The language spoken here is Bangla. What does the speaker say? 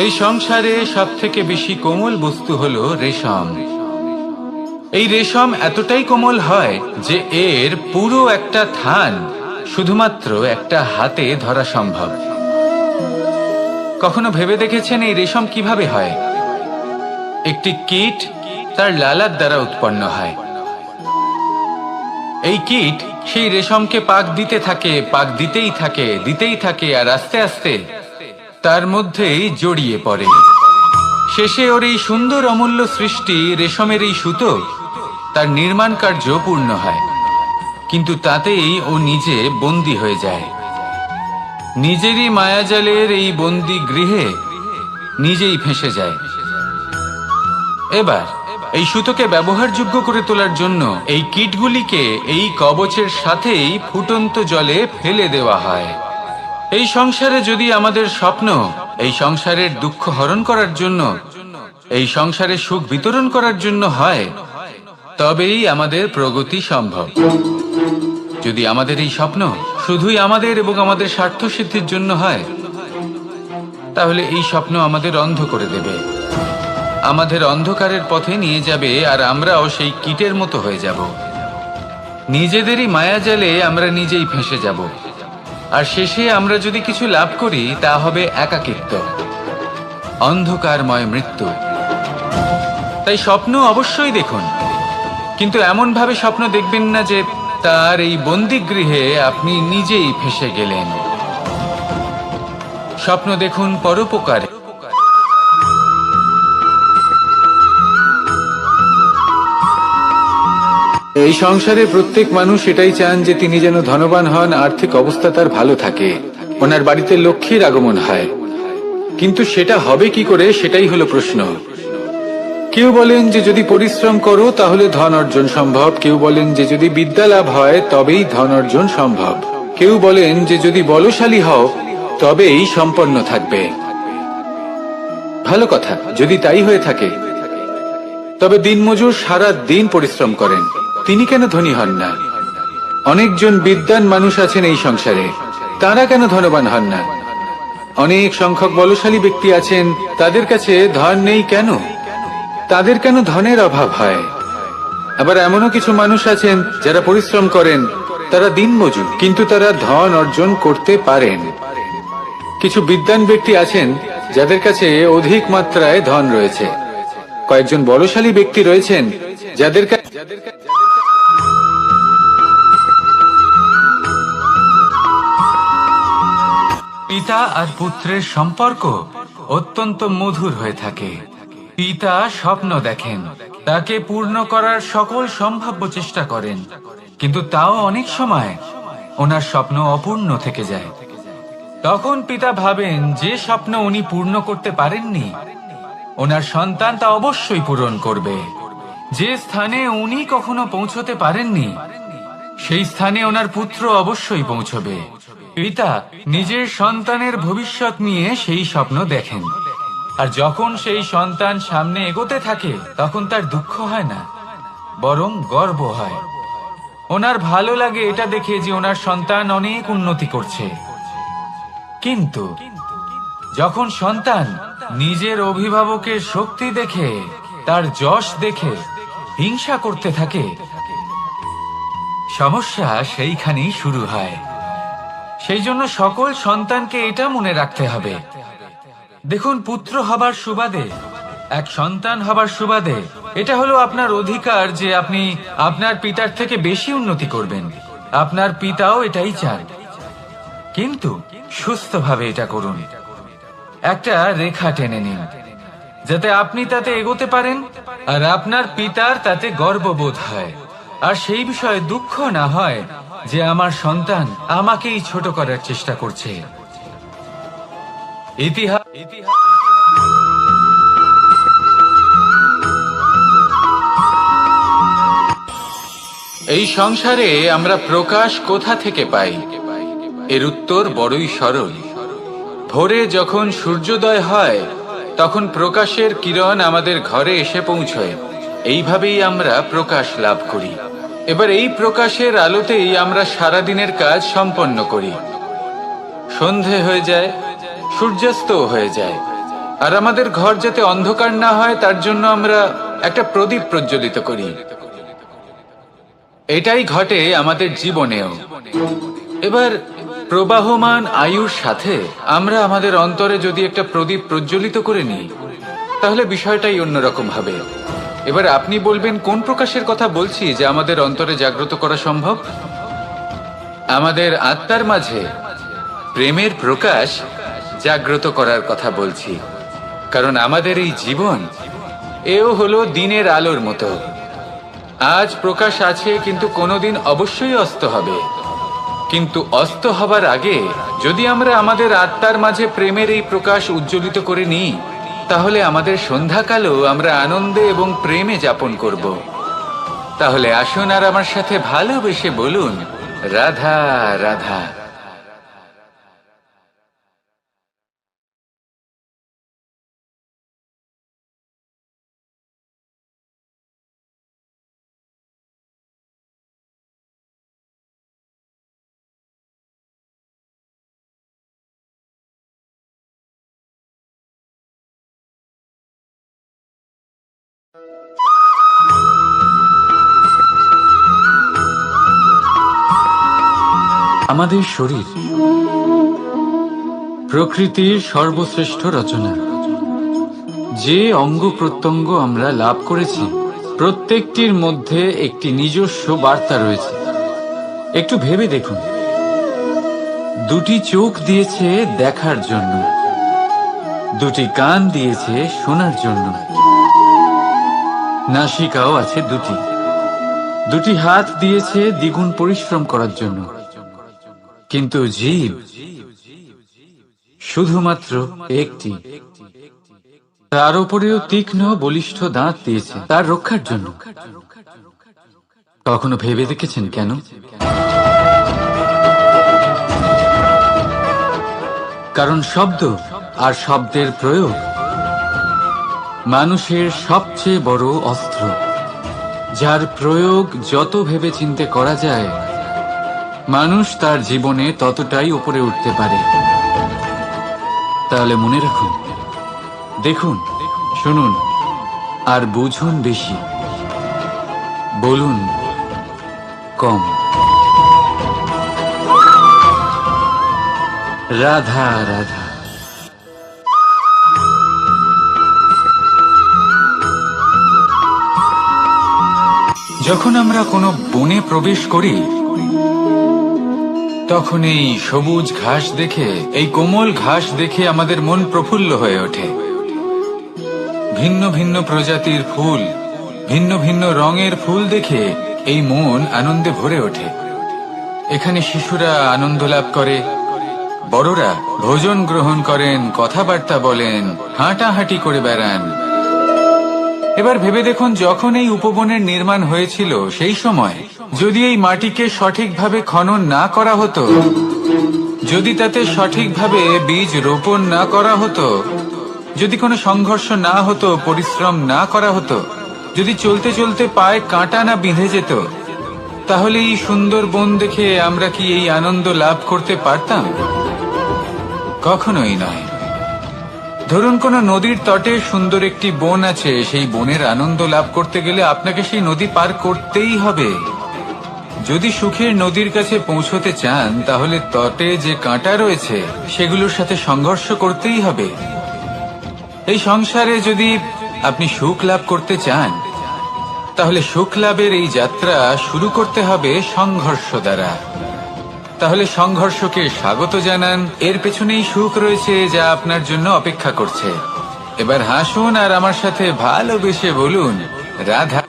এই সংসারে সবথেকে বেশি কোমল বস্তু হলো রেশম। এই রেশম এতটাই কোমল হয় যে এর পুরো একটা থান শুধুমাত্র একটা হাতে ধরা সম্ভব। কখনো ভেবে দেখেছেন এই রেশম কিভাবে হয়? একটি কীট তার লালার দ্বারা উৎপন্ন হয়। এই কীট সেই রেশমকে পাক দিতে থাকে, পাক দিতেই থাকে আর আস্তে আস্তে তার মধ্যেই জড়িয়ে পড়ে। শেষে ওর এই সুন্দর অমূল্য সৃষ্টি রেশমের এই সুতো তার নির্মাণ কার্য পূর্ণ হয়, কিন্তু তাতেই ও নিজে বন্দী হয়ে যায়। নিজেরই মায়াজালের এই বন্দী গৃহে নিজেই ফেঁসে যায়। এবার এই সুতোকে ব্যবহারযোগ্য করে তোলার জন্য এই কীটগুলিকে এই কবচের সাথেই ফুটন্ত জলে ফেলে দেওয়া হয়। এই সংসারে যদি আমাদের স্বপ্ন এই সংসারের দুঃখ হরণ করার জন্য, এই সংসারে সুখ বিতরণ করার জন্য হয়, তবেই আমাদের প্রগতি সম্ভব। যদি আমাদের এই স্বপ্ন শুধুই আমাদের এবং আমাদের স্বার্থ সিদ্ধির জন্য হয়, তাহলে এই স্বপ্ন আমাদের অন্ধ করে দেবে, আমাদের অন্ধকারের পথে নিয়ে যাবে, আর আমরাও সেই কীটের মতো হয়ে যাব। নিজেদেরই মায়াজালে আমরা নিজেই ফেঁসে যাব, আর শেষে আমরা যদি কিছু লাভ করি তা হবে একাকিত্ব, অন্ধকারময় মৃত্যু। তাই স্বপ্ন অবশ্যই দেখুন, কিন্তু এমন ভাবে স্বপ্ন দেখবেন না যে তার এই বন্দিগৃহে আপনি নিজেই ফেঁসে গেলেন। স্বপ্ন দেখুন পরোপকারে। এই সংসারে প্রত্যেক মানুষ এটাই চান যে তিনি যেন ধনবান হন, আর্থিক অবস্থা তার ভালো থাকে, ওনার বাড়িতে লক্ষ্মীর আগমন হয়। কিন্তু সেটা হবে কি করে, সেটাই হলো প্রশ্ন। কেউ বলেন যে যদি পরিশ্রম করো তাহলে ধন অর্জন সম্ভব, কেউ বলেন যে যদি বিদ্যা লাভ হয় তবেই ধন অর্জন সম্ভব, কেউ বলেন যে যদি বলশালী হও তবেই সম্পন্ন থাকবে। ভালো কথা, যদি তাই হয়ে থাকে, তবে দিনমজুর সারা দিন পরিশ্রম করেন, তিনি কেন ধনী হন না? অনেকজন বিদ্বান মানুষ আছেন এই সংসারে, তারা কেন ধনবান হন না? অনেক সংখ্যক বলশালী ব্যক্তি আছেন, তাদের কাছে ধন নেই কেন? তাদের কেন ধনের অভাব হয়? আবার এমনও কিছু মানুষ আছেন যারা পরিশ্রম করেন, তারা দিনমজুর, কিন্তু তারা ধন অর্জন করতে পারেন। কিছু বিদ্বান ব্যক্তি আছেন যাদের কাছে অধিক মাত্রায় ধন রয়েছে, কয়েকজন বলশালী ব্যক্তি রয়েছেন যাদের পিতা আর পুত্রের সম্পর্ক অত্যন্ত মধুর হয়ে থাকে। পিতা স্বপ্ন দেখেন, তাকে পূর্ণ করার সকল সম্ভাব্য চেষ্টা করেন, কিন্তু তাও অনেক সময় ওনার স্বপ্ন অপূর্ণ থেকে যায়। তখন পিতা ভাবেন যে স্বপ্ন উনি পূর্ণ করতে পারেননি, ওনার সন্তান তা অবশ্যই পূরণ করবে। যে স্থানে উনি কখনো পৌঁছতে পারেননি, সেই স্থানে ওনার পুত্র অবশ্যই পৌঁছবে। পিতা নিজের সন্তানের ভবিষ্যৎ নিয়ে সেই স্বপ্ন দেখেন, আর যখন সেই সন্তান সামনে এগোতে থাকে তখন তার দুঃখ হয় না, বরং গর্ব হয়। ওনার ভালো লাগে এটা দেখে যে ওনার সন্তান অনেক উন্নতি করছে। কিন্তু যখন সন্তান নিজের অভিভাবকের শক্তি দেখে, তার যশ দেখে হিংসা করতে থাকে, সমস্যা সেইখানেই শুরু হয়। সেই জন্য সকল সন্তানকে এটা মনে রাখতে হবে, দেখুন, পুত্র হবার সুবাদে, এক সন্তান হবার সুবাদে এটা হলো আপনার অধিকার যে আপনি আপনার পিতার থেকে বেশি উন্নতি করবেন। আপনার পিতাও এটাই চান, কিন্তু সুস্থভাবে এটা করুন। একটা রেখা টেনে নিন যাতে আপনি তাতে এগোতে পারেন আর আপনার পিতার তাতে গর্ববোধ হয়, আর সেই বিষয়ে দুঃখ না হয় যে আমার সন্তান আমাকেই ছোট করার চেষ্টা করছে। এই সংসারে আমরা প্রকাশ কোথা থেকে পাই? এর উত্তর বড়ই সরল। ভোরে যখন সূর্যোদয় হয় তখন প্রকাশের কিরণ আমাদের ঘরে এসে পৌঁছয়, এইভাবেই আমরা প্রকাশ লাভ করি। এবার এই প্রকাশের আলোতেই আমরা সারাদিনের কাজ সম্পন্ন করি। সন্ধে হয়ে যায়, সূর্যাস্ত হয়ে যায়, আর আমাদের ঘর যাতে অন্ধকার না হয় তার জন্য আমরা একটা প্রদীপ প্রজ্বলিত করি। এটাই ঘটে আমাদের জীবনেও। এবার প্রবাহমান আয়ুর সাথে আমরা আমাদের অন্তরে যদি একটা প্রদীপ প্রজ্বলিত করে নিই, তাহলে বিষয়টাই অন্যরকম হবে। এবার আপনি বলবেন কোন প্রকাশের কথা বলছি যে আমাদের অন্তরে জাগ্রত করা সম্ভব? আমাদের আত্মার মাঝে প্রেমের প্রকাশ জাগ্রত করার কথা বলছি। কারণ আমাদের এই জীবন এও হলো দিনের আলোর মতো। আজ প্রকাশ আছে, কিন্তু কোনোদিন অবশ্যই অস্ত হবে। কিন্তু অস্ত হবার আগে যদি আমরা আমাদের আত্মার মাঝে প্রেমের এই প্রকাশ উজ্জ্বলিত করে নিই, তাহলে আমাদের সন্ধ্যাকালও আমরা আনন্দে এবং প্রেমে যাপন করব। তাহলে আসুন আর আমার সাথে ভালোবেসে বলুন, রাধা রাধা। আমাদের শরীর প্রকৃতির সর্বশ্রেষ্ঠ রচনা। যে অঙ্গ প্রত্যঙ্গ আমরা লাভ করেছি, প্রত্যেকটির মধ্যে একটি নিজস্ব বার্তা রয়েছে। একটু ভেবে দেখুন, দুটি চোখ দিয়েছে দেখার জন্য, দুটি কান দিয়েছে শোনার জন্য, নাসিকাও আছে দুটি, দুটি হাত দিয়েছে দ্বিগুণ পরিশ্রম করার জন্য। কিন্তু জীব শুধুমাত্র একটি। তার উপরেও তীক্ষ্ণ বলিষ্ঠ দাঁত দিয়েছে তার রক্ষার জন্য। কখনো ভেবে দেখেছেন কেন? কারণ শব্দ আর শব্দের প্রয়োগ মানুষের সবচেয়ে বড় অস্ত্র, যার প্রয়োগ যত ভেবে চিন্তে করা যায়, মানুষ তার জীবনে ততটাই উপরে উঠতে পারে। তাহলে মনে রাখুন, দেখুন, শুনুন আর বুঝুন বেশি, বলুন কম। রাধা রাধা। যখন আমরা কোনো বনে প্রবেশ করি, তখন এই সবুজ ঘাস দেখে, এই কোমল ঘাস দেখে আমাদের মন প্রফুল্ল হয়ে ওঠে। ভিন্ন ভিন্ন প্রজাতির ফুল, ভিন্ন ভিন্ন রঙের ফুল দেখে এই মন আনন্দে ভরে ওঠে। এখানে শিশুরা আনন্দ লাভ করে, বড়রা ভোজন গ্রহণ করেন, কথাবার্তা বলেন, হাঁটাহাঁটি করে বেড়ান। এবার ভেবে দেখুন, যখন এই উপবনের নির্মাণ হয়েছিল সেই সময় যদি এই মাটিকে সঠিকভাবে খনন না করা হতো, যদি তাতে সঠিকভাবে বীজ রোপণ না করা হতো, যদি কোনো সংঘর্ষ না হতো, পরিশ্রম না করা হতো, যদি চলতে চলতে পায়ে কাঁটা না বিঁধে যেত, তাহলে এই সুন্দর বন দেখে আমরা কি এই আনন্দ লাভ করতে পারতাম? কখনোই নয়। ধরুন কোনো নদীর তটে সুন্দর একটি বন আছে, সেই বনের আনন্দ লাভ করতে গেলে আপনাকে সেই নদী পার করতেই হবে। যদি সুখের নদীর কাছে পৌঁছতে চান, তাহলে তটে যে কাঁটা রয়েছে সেগুলোর সাথে সংঘর্ষ করতেই হবে। এই সংসারে যদি আপনি সুখ লাভ করতে চান, তাহলে সুখ লাভের এই যাত্রা শুরু করতে হবে সংঘর্ষ দ্বারা। তাহলে সংঘর্ষকে স্বাগত জানান, এর পেছনেই সুখ রয়েছে যা আপনার জন্য অপেক্ষা করছে। এবার হাসুন আর আমার সাথে ভালোবেসে বলুন, রাধা।